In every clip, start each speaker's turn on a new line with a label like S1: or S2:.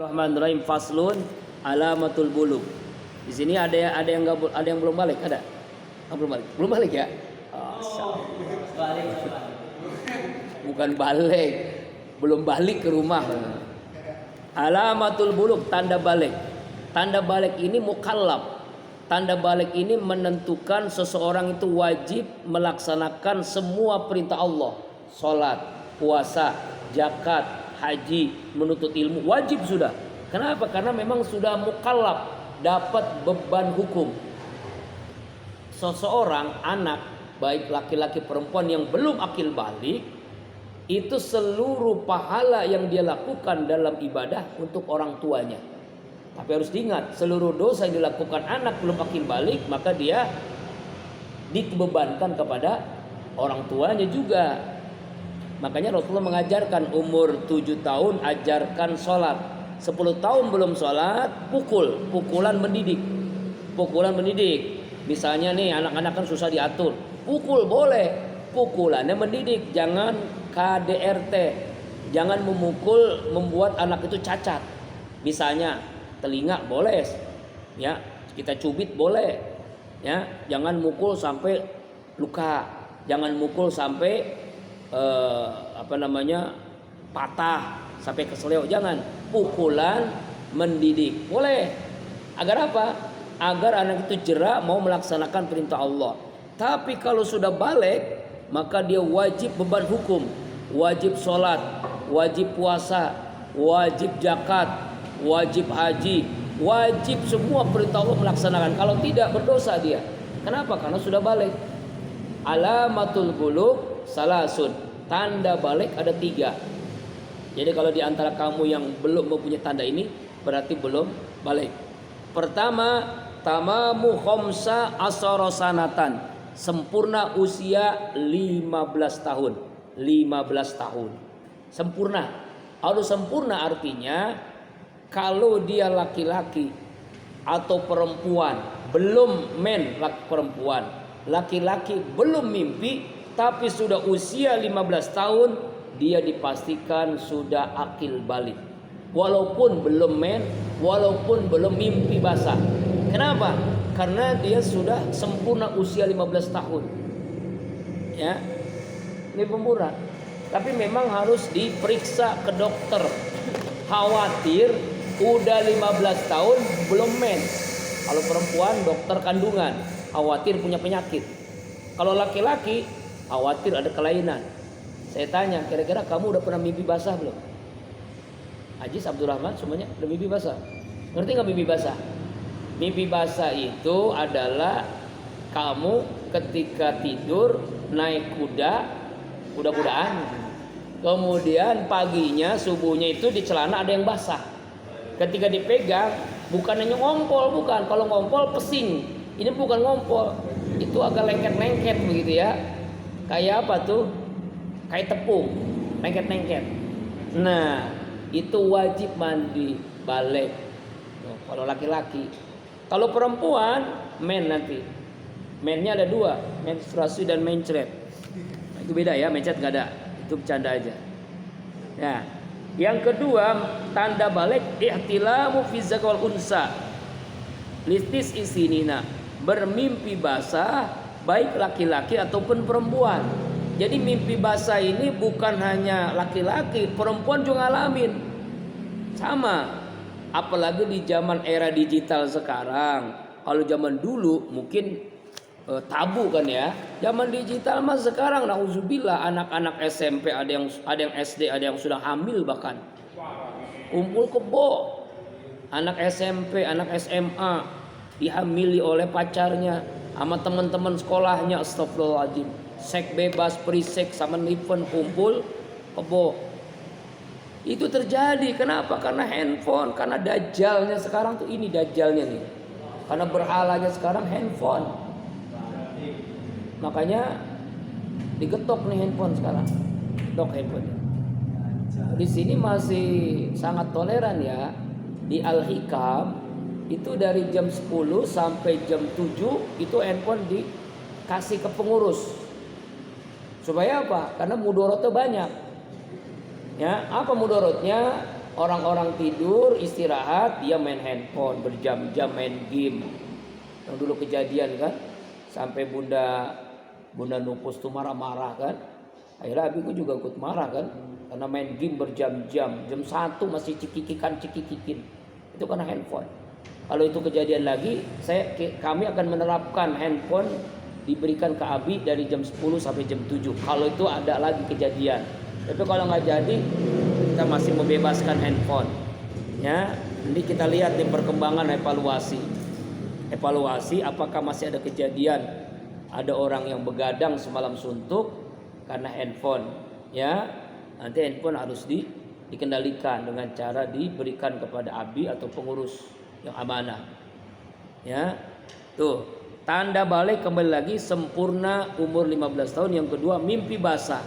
S1: Bismillahirrahmanirrahim. Faslun alamatul bulugh. Di sini ada yang belum balik, ada? Belum balik ya? Balik. Bukan balik, belum balik ke rumah. Alamatul bulugh, tanda balik. Tanda balik ini mukallaf. Tanda balik ini menentukan seseorang itu wajib melaksanakan semua perintah Allah. Salat, puasa, zakat, haji, menuntut ilmu, wajib sudah. Kenapa? Karena memang sudah mukallaf, dapat beban hukum. Seseorang anak, baik laki-laki perempuan yang belum akil balik, itu seluruh pahala yang dia lakukan dalam ibadah untuk orang tuanya. Tapi harus diingat, seluruh dosa yang dilakukan anak belum akil balik, maka dia dibebankan kepada orang tuanya juga. Makanya Rasulullah mengajarkan umur 7 tahun ajarkan sholat, 10 tahun belum sholat pukulan mendidik. Misalnya nih anak-anak kan susah diatur, pukul boleh, pukulannya mendidik, jangan KDRT, jangan memukul membuat anak itu cacat. Misalnya telinga boleh, ya kita cubit boleh, ya jangan mukul sampai luka, jangan mukul sampai patah sampai kesleo, jangan. Pukulan mendidik boleh. Agar apa? Agar anak itu jera mau melaksanakan perintah Allah. Tapi kalau sudah balik, maka dia wajib beban hukum, wajib sholat, wajib puasa, wajib zakat, wajib haji, wajib semua perintah Allah melaksanakan. Kalau tidak, berdosa dia. Kenapa? Karena sudah balik. Alamatul bulugh salasun, tanda balik ada 3. Jadi kalau diantara kamu yang belum mempunyai tanda ini, berarti belum balik. Pertama, tamamu khamsa asyara sanatan, sempurna usia 15 tahun. 15 tahun sempurna. Harus sempurna artinya kalau dia laki-laki atau perempuan, belum perempuan, laki-laki belum mimpi tapi sudah usia 15 tahun, dia dipastikan sudah akil balik. Walaupun belum walaupun belum mimpi basah. Kenapa? Karena dia sudah sempurna usia 15 tahun. Ya. Ini pemurah. Tapi memang harus diperiksa ke dokter. Khawatir udah 15 tahun belum Kalau perempuan dokter kandungan, khawatir punya penyakit. Kalau laki-laki khawatir ada kelainan. Saya tanya, kira-kira kamu udah pernah mimpi basah belum? Aziz, Abdurrahman, semuanya udah mimpi basah. Ngerti nggak mimpi basah? Mimpi basah itu adalah kamu ketika tidur naik kuda-kudaan, kemudian paginya subuhnya itu di celana ada yang basah. Ketika dipegang bukan hanya ngompol, bukan. Kalau ngompol pesing. Ini bukan ngompol, itu agak lengket-lengket begitu ya. Kayak apa tuh? Kayak tepung, lengket-lengket. Nah, itu wajib mandi balik. Kalau laki-laki. Kalau perempuan, nanti. Mennya ada 2, menstruasi dan mencret. Nah, itu beda ya, mencret nggak ada. Itu bercanda aja. Ya. Yang kedua, tanda balik ihtilamu fi zakal unsa. Listis isinina, bermimpi basah baik laki-laki ataupun perempuan. Jadi mimpi basah ini bukan hanya laki-laki, perempuan juga ngalamin. Sama. Apalagi di zaman era digital sekarang. Kalau zaman dulu mungkin tabu kan ya. Zaman digital mas sekarang nauzubillah, anak-anak SMP ada yang SD, ada yang sudah hamil bahkan. Kumpul kebo. Anak SMP, anak SMA dihamili oleh pacarnya sama teman-teman sekolahnya, astagfirullahaladzim. Seks bebas, pre-seks sama event kumpul kebo. Itu terjadi. Kenapa? Karena handphone, karena dajjalnya sekarang tuh, ini dajjalnya nih. Karena berhalanya sekarang handphone. Makanya digetok nih handphone sekarang. Getok handphonenya. Di sini masih sangat toleran ya. Di Al-Hikam itu dari jam 10 sampai jam 7 itu handphone dikasih ke pengurus. Supaya apa? Karena mudorotnya banyak. Ya, apa mudorotnya? Orang-orang tidur, istirahat, dia main handphone, berjam-jam main game. Yang dulu kejadian kan, sampai bunda Nupus tuh marah-marah kan. Akhirnya abiku juga ikut marah kan, karena main game berjam-jam. Jam 1 masih cikikikin. Itu karena handphone. Kalau itu kejadian lagi, kami akan menerapkan handphone diberikan ke abi dari jam 10 sampai jam 7. Kalau itu ada lagi kejadian. Tapi kalau nggak jadi, kita masih membebaskan handphone. Ya, nanti kita lihat di perkembangan evaluasi apakah masih ada kejadian ada orang yang begadang semalam suntuk karena handphone. Ya, nanti handphone harus dikendalikan dengan cara diberikan kepada abi atau pengurus yang amanah. Ya, tuh tanda balik kembali lagi sempurna umur 15 tahun. Yang kedua, mimpi basah.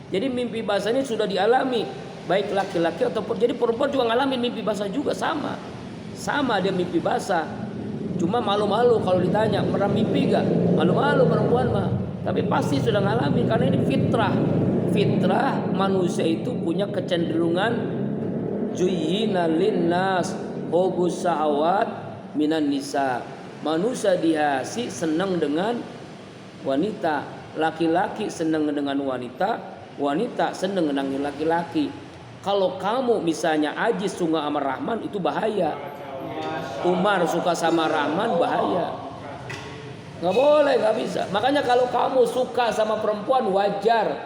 S1: Jadi mimpi basah ini sudah dialami baik laki-laki ataupun jadi perempuan juga ngalamin mimpi basah juga sama dia mimpi basah. Cuma malu-malu kalau ditanya pernah mimpi gak? Malu-malu perempuan mah. Tapi pasti sudah ngalamin karena ini fitrah manusia itu punya kecenderungan zuyyina linnas hubus syahwat minan nisa. Manusia dihiasi senang dengan wanita, laki-laki senang dengan wanita senang dengan laki-laki. Kalau kamu misalnya Ajis suka sama Rahman, itu bahaya. Umar suka sama Rahman, bahaya. Nggak boleh, nggak bisa. Makanya kalau kamu suka sama perempuan wajar,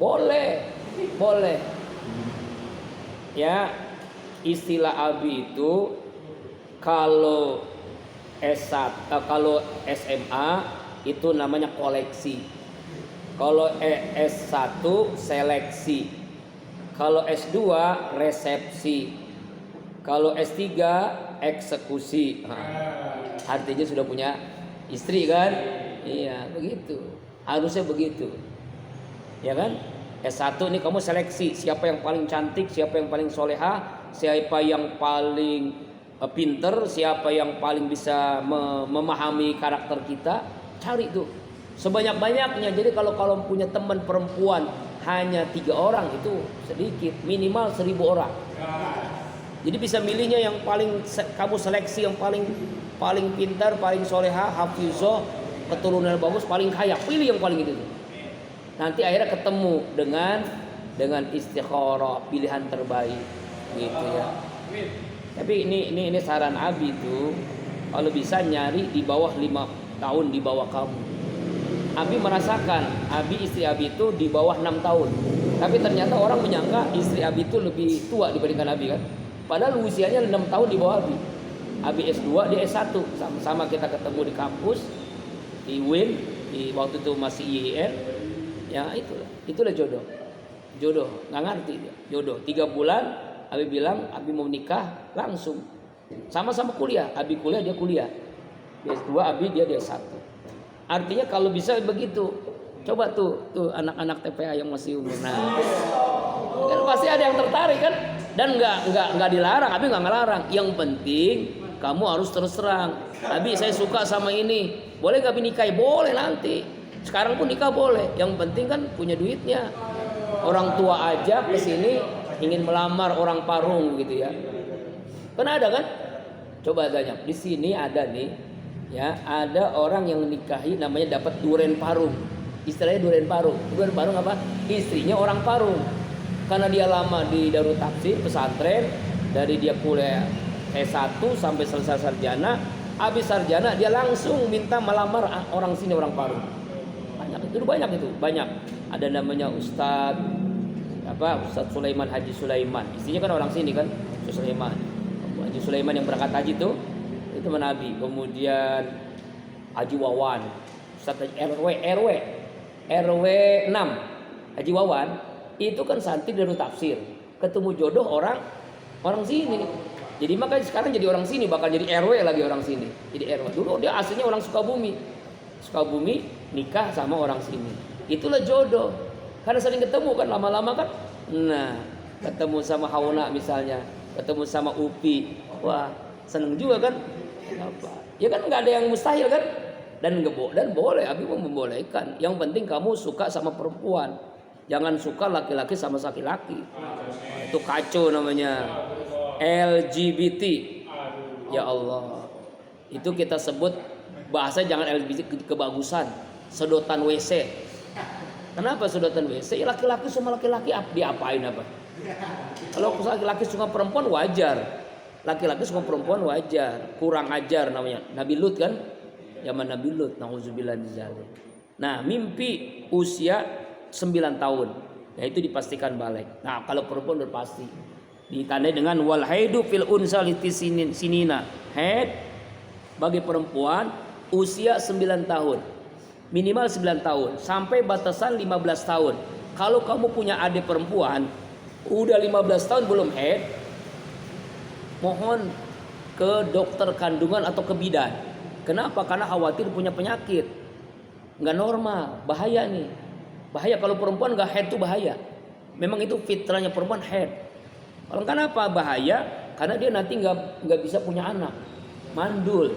S1: boleh. Ya, istilah abi itu kalau kalau SMA itu namanya koleksi. Kalau S1 seleksi. Kalau S2 resepsi. Kalau S3 eksekusi. Artinya sudah punya istri kan? Iya, begitu. Harusnya begitu. Ya kan? S1 nih kamu seleksi siapa yang paling cantik, siapa yang paling soleha, siapa yang paling pinter, siapa yang paling bisa memahami karakter kita. Cari tuh sebanyak-banyaknya. Jadi kalau punya teman perempuan hanya 3 orang itu sedikit, minimal 1000 orang. Jadi bisa milihnya yang paling kamu seleksi yang paling pintar, paling soleha, hafizah, keturunan bagus, paling kaya. Pilih yang paling itu. Nanti akhirnya ketemu dengan istikharah, pilihan terbaik gitu ya. Tapi ini saran abi tuh kalau bisa nyari di bawah 5 tahun di bawah kamu. Abi merasakan, istri Abi itu di bawah 6 tahun. Tapi ternyata orang menyangka istri Abi itu lebih tua dibandingkan Abi kan. Padahal usianya 6 tahun di bawah Abi. Abi S2, dia S1. Sama-sama kita ketemu di kampus, di UIN, waktu itu masih IIN. Ya itulah jodoh. Nggak ngerti dia. Jodoh. 3 bulan, Abi bilang, Abi mau nikah langsung. Sama-sama kuliah. Abi kuliah, dia kuliah. Dia S2, Abi dia S1. Artinya kalau bisa begitu, coba tuh anak-anak TPA yang masih umur, nah, kan pasti ada yang tertarik kan, dan nggak dilarang, Abi nggak ngelarang. Yang penting kamu harus terus terang, Abi saya suka sama ini, boleh nggak Abi nikahi? Boleh nanti, sekarang pun nikah boleh. Yang penting kan punya duitnya. Orang tua aja kesini ingin melamar orang Parung gitu ya, kan ada kan? Coba tanya, di sini ada nih. Ya, ada orang yang nikahi namanya dapat duren Parung. Istilahnya duren Parung. Duren Parung apa? Istrinya orang Parung. Karena dia lama di Darut Tafsir pesantren, dari dia kuliah S1 sampai selesai sarjana, habis sarjana dia langsung minta melamar orang sini, orang Parung. Banyak itu. Ada namanya Ustadz Sulaiman, Haji Sulaiman. Istrinya kan orang sini kan, Ustadz Sulaiman. Haji Sulaiman yang berangkat haji itu teman Nabi. Kemudian Haji Wawan, Ustaz RW 6 Haji Wawan itu kan santri dari tafsir, ketemu jodoh orang sini. Jadi makanya sekarang jadi orang sini, bakal jadi RW lagi orang sini. Jadi RW. Dulu dia aslinya orang Sukabumi nikah sama orang sini. Itulah jodoh. Karena sering ketemu kan lama-lama kan. Nah, ketemu sama Hauna misalnya, ketemu sama Upi. Wah, seneng juga kan? Apa? Ya kan nggak ada yang mustahil kan? Dan boleh, Abi mau membolehkan. Yang penting kamu suka sama perempuan. Jangan suka laki-laki sama laki-laki. Itu kacau namanya. LGBT. Ya Allah. Itu kita sebut bahasa jangan LGBT kebagusan. Sedotan WC. Kenapa sedotan WC? Ya laki-laki sama laki-laki diapain apa? Kalau laki-laki suka perempuan wajar. Laki-laki suka perempuan wajar. Kurang ajar namanya. Nabi Lut kan? Zaman Nabi Lut. Nauzubillah min dzalik. Nah, mimpi usia 9 tahun. Nah, itu dipastikan balik. Nah, kalau perempuan udah pasti. Ditandai dengan wal haidu fil unsa sinina. Haid bagi perempuan usia 9 tahun. Minimal 9 tahun sampai batasan 15 tahun. Kalau kamu punya adik perempuan udah 15 tahun belum haid, mohon ke dokter kandungan atau ke bidan. Kenapa? Karena khawatir punya penyakit. Nggak normal, bahaya nih. Bahaya kalau perempuan nggak haid itu bahaya. Memang itu fitrahnya perempuan haid. Kalau kenapa bahaya? Karena dia nanti nggak bisa punya anak, mandul.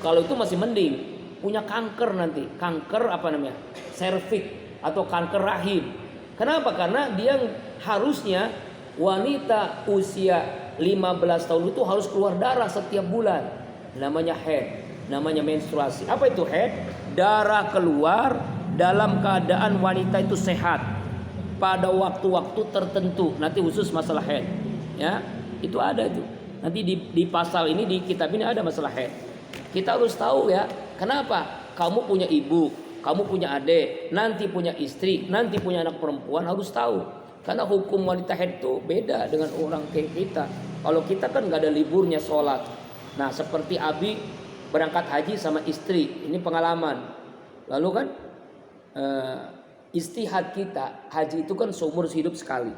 S1: Kalau itu masih mending. Punya kanker nanti, kanker apa namanya? Serviks atau kanker rahim. Kenapa? Karena dia harusnya wanita usia 15 tahun itu harus keluar darah setiap bulan. Namanya haid, namanya menstruasi. Apa itu haid? Darah keluar dalam keadaan wanita itu sehat pada waktu-waktu tertentu. Nanti khusus masalah haid, ya itu ada itu. Nanti di pasal ini di kitab ini ada masalah haid. Kita harus tahu ya. Kenapa? Kamu punya ibu, kamu punya adik, nanti punya istri, nanti punya anak perempuan, harus tahu. Karena hukum wanita haid itu beda dengan orang kayak kita. Kalau kita kan nggak ada liburnya sholat. Nah seperti Abi berangkat haji sama istri, ini pengalaman. Lalu kan istihad kita haji itu kan seumur hidup sekali.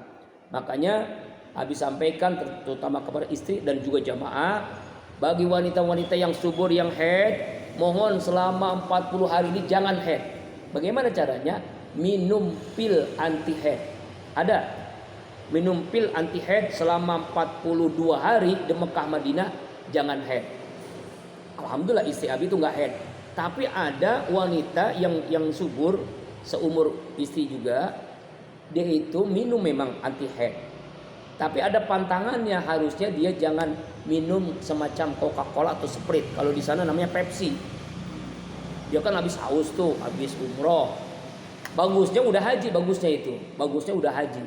S1: Makanya Abi sampaikan terutama kepada istri dan juga jamaah, bagi wanita-wanita yang subur yang haid, mohon selama 40 hari ini jangan haid. Bagaimana caranya? Minum pil anti haid. Ada minum pil anti haid selama 42 hari di Mekah Madinah, jangan haid. Alhamdulillah istri Abi itu nggak haid. Tapi ada wanita yang subur seumur istri juga, dia itu minum memang anti haid. Tapi ada pantangannya, harusnya dia jangan minum semacam Coca-Cola atau Sprite. Kalau di sana namanya Pepsi. Dia kan habis haus tuh, habis umroh. Bagusnya udah haji, bagusnya itu. Bagusnya udah haji.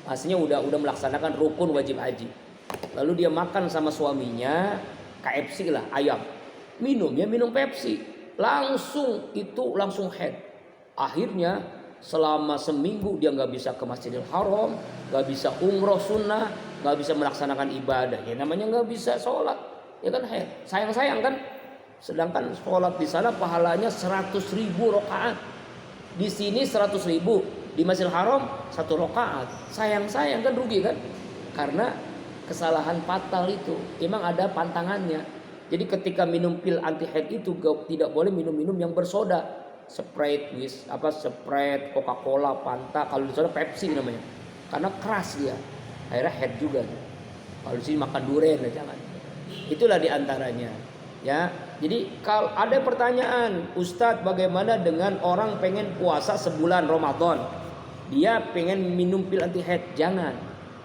S1: Aslinya udah melaksanakan rukun wajib haji. Lalu dia makan sama suaminya KFC lah, ayam. Minumnya minum Pepsi. Langsung haid. Akhirnya selama seminggu dia nggak bisa ke Masjidil Haram, nggak bisa umroh sunnah, nggak bisa melaksanakan ibadah. Ya namanya nggak bisa sholat, ya kan haid. Sayang kan. Sedangkan sholat di sana pahalanya 100.000 rakaat. Di sini 100.000, di Masjidil Haram 1 rakaat. Sayang kan, rugi kan? Karena kesalahan fatal itu. Memang ada pantangannya. Jadi ketika minum pil anti haid itu tidak boleh minum yang bersoda. Sprite, Sprite, Coca-Cola, Fanta, kalau di sana Pepsi namanya. Karena keras dia. Akhirnya haid juga. Kalau di sini makan durian ya jangan. Itulah diantaranya. Ya. Jadi kalau ada pertanyaan, Ustadz bagaimana dengan orang pengen puasa sebulan Ramadan? Dia pengen minum pil anti haid, jangan.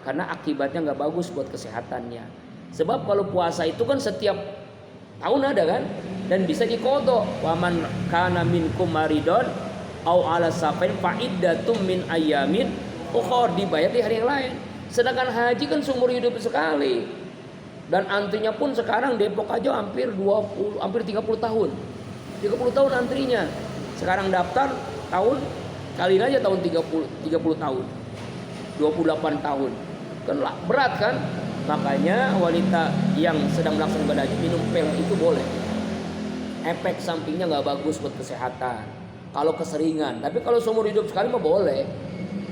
S1: Karena akibatnya nggak bagus buat kesehatannya. Sebab kalau puasa itu kan setiap tahun ada kan, dan bisa diqadha. Wa man kana minkum maridon au ala safarin fa iddatum min ayamin ukhra, dibayar di hari yang lain. Sedangkan haji kan seumur hidup sekali. Dan antrinya pun sekarang Depok aja hampir 30 tahun. 30 tahun antrinya. Sekarang daftar tahun kaliin aja tahun 30 tahun. 28 tahun. Kan berat kan? Makanya wanita yang sedang melaksanakan ibadah haji minum pil itu boleh. Efek sampingnya nggak bagus buat kesehatan. Kalau keseringan, tapi kalau seumur hidup sekali mah boleh.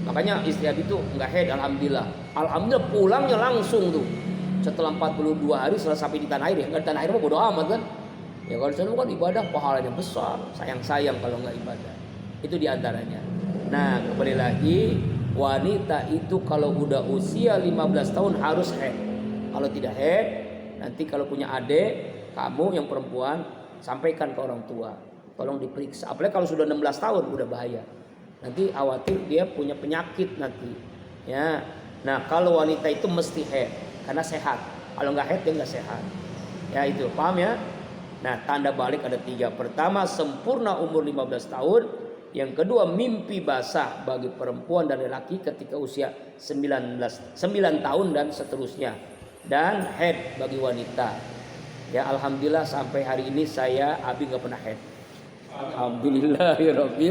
S1: Makanya istri Abi itu nggak haid, alhamdulillah. Alhamdulillah pulangnya langsung tuh. Setelah 42 hari setelah sampai di tanah air ya. Nggak di tanah air mah bodo amat kan. Ya kalau di sana kan ibadah pahalanya besar. Sayang kalau nggak ibadah. Itu diantaranya. Nah kembali lagi. Wanita itu kalau udah usia 15 tahun harus haid. Kalau tidak haid, nanti kalau punya adik, kamu yang perempuan, sampaikan ke orang tua. Tolong diperiksa. Apalagi kalau sudah 16 tahun udah bahaya. Nanti khawatir dia punya penyakit nanti. Ya. Nah, kalau wanita itu mesti haid karena sehat. Kalau nggak haid dia nggak sehat. Ya itu, paham ya? Nah, tanda balik ada 3. Pertama, sempurna umur 15 tahun. Yang kedua, mimpi basah bagi perempuan dan lelaki ketika usia 9 tahun dan seterusnya. Dan haid bagi wanita. Ya, alhamdulillah sampai hari ini saya Abi nggak pernah haid. Alhamdulillah ya Rabbil